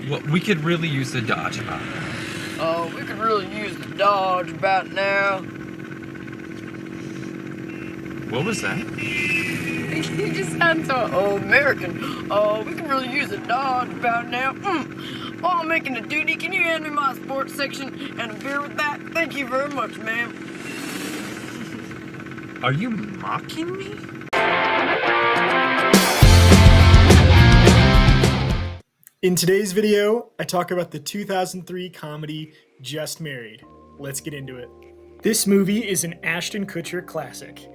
Well, we could really use the Dodge about now. Oh, we could really use the Dodge about now. What was that? You just sound so American. Oh, we can really use a Dodge about now. While I'm making a duty, can you hand me my sports section and a beer with that? Thank you very much, ma'am. Are you mocking me? In today's video, I talk about the 2003 comedy Just Married. Let's get into it. This movie is an Ashton Kutcher classic.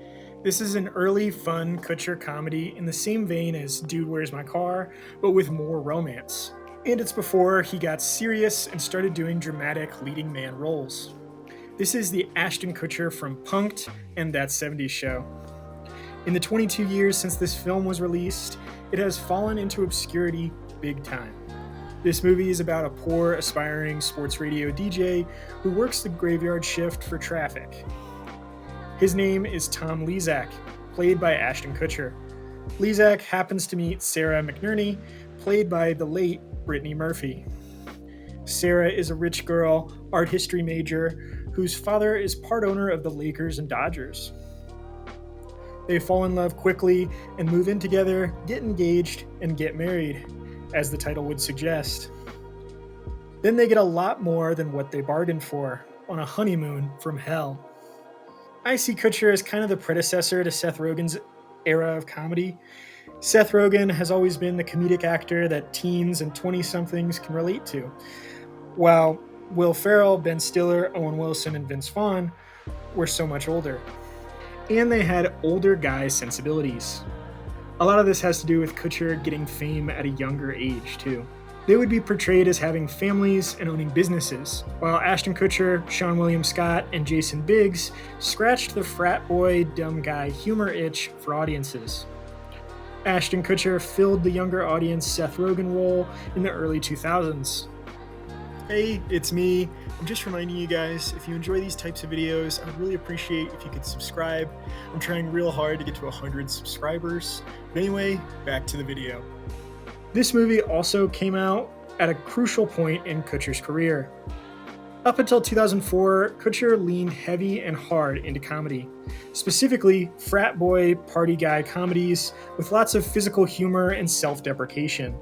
This is an early, fun Kutcher comedy in the same vein as Dude, Where's My Car, but with more romance. And it's before he got serious and started doing dramatic leading man roles. This is the Ashton Kutcher from Punk'd and That 70s Show. In the 22 years since this film was released, it has fallen into obscurity big time. This movie is about a poor, aspiring sports radio DJ who works the graveyard shift for traffic. His name is Tom Lezak, played by Ashton Kutcher. Lezak happens to meet Sarah McNerney, played by the late Brittany Murphy. Sarah is a rich girl, art history major, whose father is part owner of the Lakers and Dodgers. They fall in love quickly and move in together, get engaged, and get married, as the title would suggest. Then they get a lot more than what they bargained for, on a honeymoon from hell. I see Kutcher as kind of the predecessor to Seth Rogen's era of comedy. Seth Rogen has always been the comedic actor that teens and 20-somethings can relate to, while Will Ferrell, Ben Stiller, Owen Wilson, and Vince Vaughn were so much older. And they had older guy sensibilities. A lot of this has to do with Kutcher getting fame at a younger age, too. They would be portrayed as having families and owning businesses, while Ashton Kutcher, Sean William Scott, and Jason Biggs scratched the frat boy, dumb guy humor itch for audiences. Ashton Kutcher filled the younger audience Seth Rogen role in the early 2000s. Hey, it's me. I'm just reminding you guys, if you enjoy these types of videos, I would really appreciate if you could subscribe. I'm trying real hard to get to 100 subscribers. But anyway, back to the video. This movie also came out at a crucial point in Kutcher's career. Up until 2004, Kutcher leaned heavy and hard into comedy, specifically frat boy, party guy comedies with lots of physical humor and self-deprecation.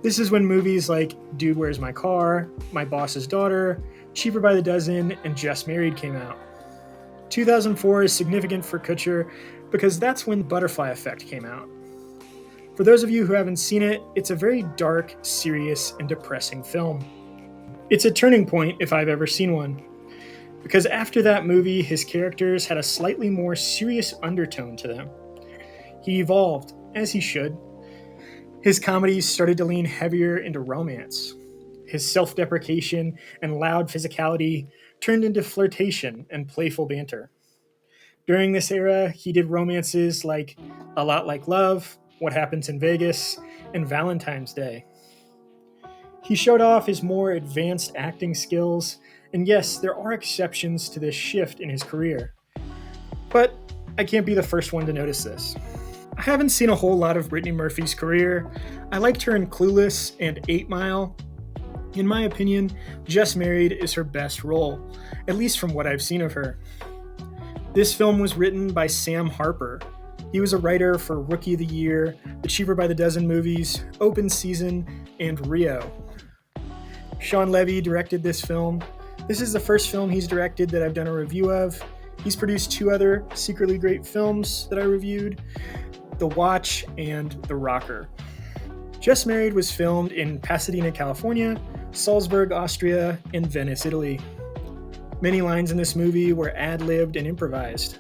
This is when movies like Dude, Where's My Car, My Boss's Daughter, Cheaper by the Dozen, and Just Married came out. 2004 is significant for Kutcher because that's when Butterfly Effect came out. For those of you who haven't seen it, it's a very dark, serious, and depressing film. It's a turning point if I've ever seen one, because after that movie, his characters had a slightly more serious undertone to them. He evolved, as he should. His comedies started to lean heavier into romance. His self-deprecation and loud physicality turned into flirtation and playful banter. During this era, he did romances like A Lot Like Love, What Happens in Vegas, and Valentine's Day. He showed off his more advanced acting skills, and yes, there are exceptions to this shift in his career. But I can't be the first one to notice this. I haven't seen a whole lot of Brittany Murphy's career. I liked her in Clueless and 8 Mile. In my opinion, Just Married is her best role, at least from what I've seen of her. This film was written by Sam Harper. He was a writer for Rookie of the Year, the Cheaper by the Dozen movies, Open Season, and Rio. Sean Levy directed this film. This is the first film he's directed that I've done a review of. He's produced 2 other secretly great films that I reviewed, The Watch and The Rocker. Just Married was filmed in Pasadena, California, Salzburg, Austria, and Venice, Italy. Many lines in this movie were ad-libbed and improvised.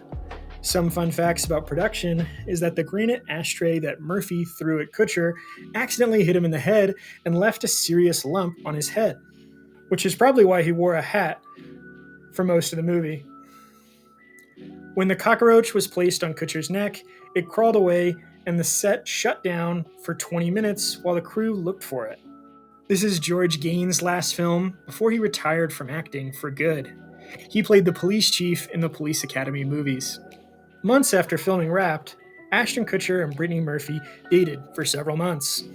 Some fun facts about production is that the granite ashtray that Murphy threw at Kutcher accidentally hit him in the head and left a serious lump on his head, which is probably why he wore a hat for most of the movie. When the cockroach was placed on Kutcher's neck, it crawled away and the set shut down for 20 minutes while the crew looked for it. This is George Gaines' last film before he retired from acting for good. He played the police chief in the Police Academy movies. Months after filming wrapped, Ashton Kutcher and Brittany Murphy dated for several months.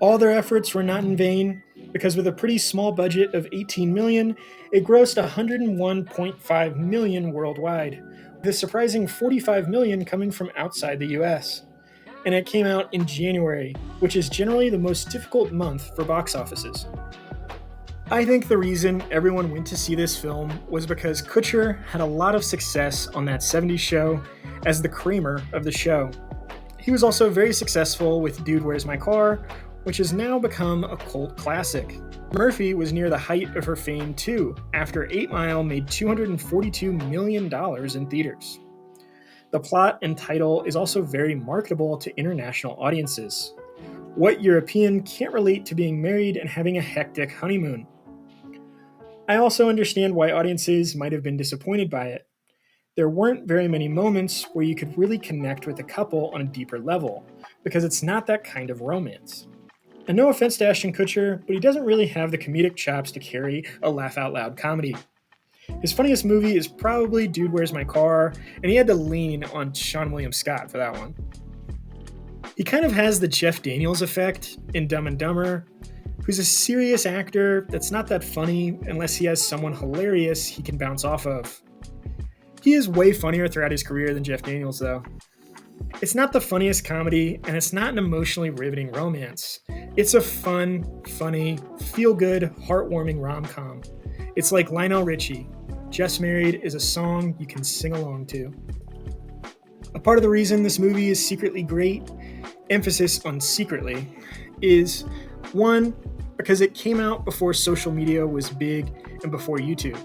All their efforts were not in vain, because with a pretty small budget of 18 million, it grossed 101.5 million worldwide, with a surprising 45 million coming from outside the US. And it came out in January, which is generally the most difficult month for box offices. I think the reason everyone went to see this film was because Kutcher had a lot of success on that 70s show as the Kramer of the show. He was also very successful with Dude, Where's My Car, which has now become a cult classic. Murphy was near the height of her fame too, after 8 Mile made $242 million in theaters. The plot and title is also very marketable to international audiences. What European can't relate to being married and having a hectic honeymoon? I also understand why audiences might have been disappointed by it. There weren't very many moments where you could really connect with the couple on a deeper level, because it's not that kind of romance. And no offense to Ashton Kutcher, but he doesn't really have the comedic chops to carry a laugh-out-loud comedy. His funniest movie is probably Dude, Where's My Car, and he had to lean on Seann William Scott for that one. He kind of has the Jeff Daniels effect in Dumb and Dumber, who's a serious actor that's not that funny unless he has someone hilarious he can bounce off of. He is way funnier throughout his career than Jeff Daniels, though. It's not the funniest comedy, and it's not an emotionally riveting romance. It's a fun, funny, feel-good, heartwarming rom-com. It's like Lionel Richie. Just Married is a song you can sing along to. A part of the reason this movie is secretly great, emphasis on secretly, is 1, because it came out before social media was big and before YouTube.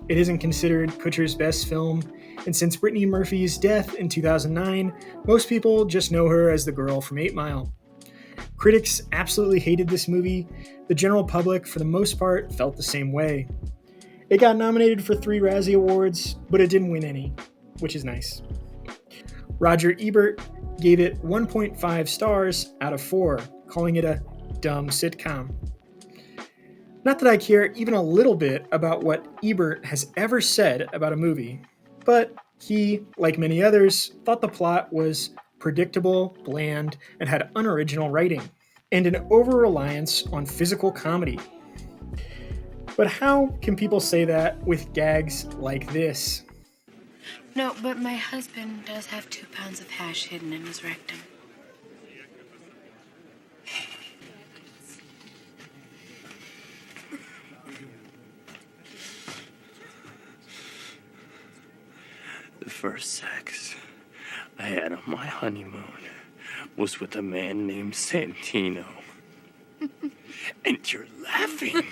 It isn't considered Kutcher's best film, and since Brittany Murphy's death in 2009, most people just know her as the girl from 8 Mile. Critics absolutely hated this movie. The general public, for the most part, felt the same way. It got nominated for 3 Razzie Awards, but it didn't win any, which is nice. Roger Ebert gave it 1.5 stars out of 4, calling it a dumb sitcom. Not that I care even a little bit about what Ebert has ever said about a movie, but he, like many others, thought the plot was predictable, bland, and had unoriginal writing, and an over-reliance on physical comedy. But how can people say that with gags like this? No, but my husband does have 2 pounds of hash hidden in his rectum. The first sex I had on my honeymoon was with a man named Santino. And you're laughing.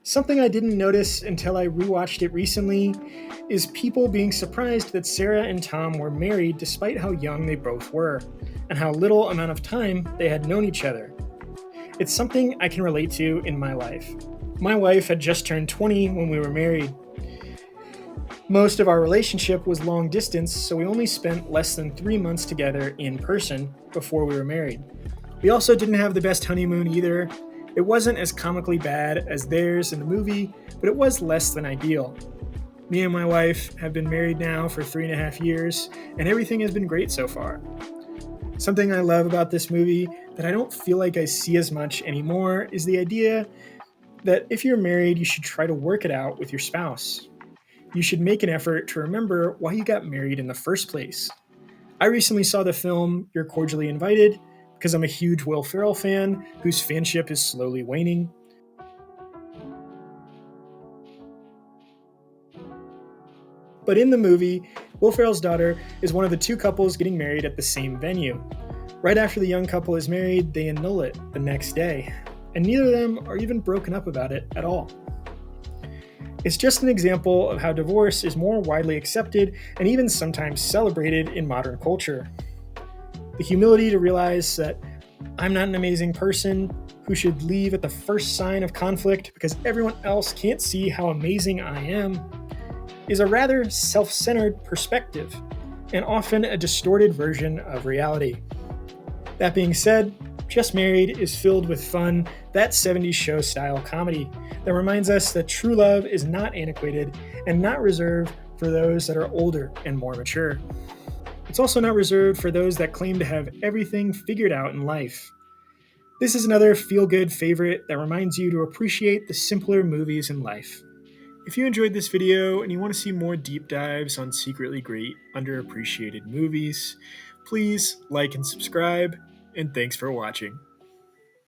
Something I didn't notice until I rewatched it recently is people being surprised that Sarah and Tom were married despite how young they both were, and how little amount of time they had known each other. It's something I can relate to in my life. My wife had just turned 20 when we were married. Most of our relationship was long distance, so we only spent less than 3 months together in person before we were married. We also didn't have the best honeymoon either. It wasn't as comically bad as theirs in the movie, but it was less than ideal. Me and my wife have been married now for 3.5 years, and everything has been great so far. Something I love about this movie that I don't feel like I see as much anymore is the idea that if you're married, you should try to work it out with your spouse. You should make an effort to remember why you got married in the first place. I recently saw the film You're Cordially Invited because I'm a huge Will Ferrell fan whose fanship is slowly waning. But in the movie, Will Ferrell's daughter is one of the 2 couples getting married at the same venue. Right after the young couple is married, they annul it the next day, and neither of them are even broken up about it at all. It's just an example of how divorce is more widely accepted and even sometimes celebrated in modern culture. The humility to realize that I'm not an amazing person who should leave at the first sign of conflict because everyone else can't see how amazing I am is a rather self-centered perspective and often a distorted version of reality. That being said, Just Married is filled with fun, that 70s show style comedy that reminds us that true love is not antiquated and not reserved for those that are older and more mature. It's also not reserved for those that claim to have everything figured out in life. This is another feel-good favorite that reminds you to appreciate the simpler movies in life. If you enjoyed this video and you want to see more deep dives on secretly great, underappreciated movies, please like and subscribe, and thanks for watching.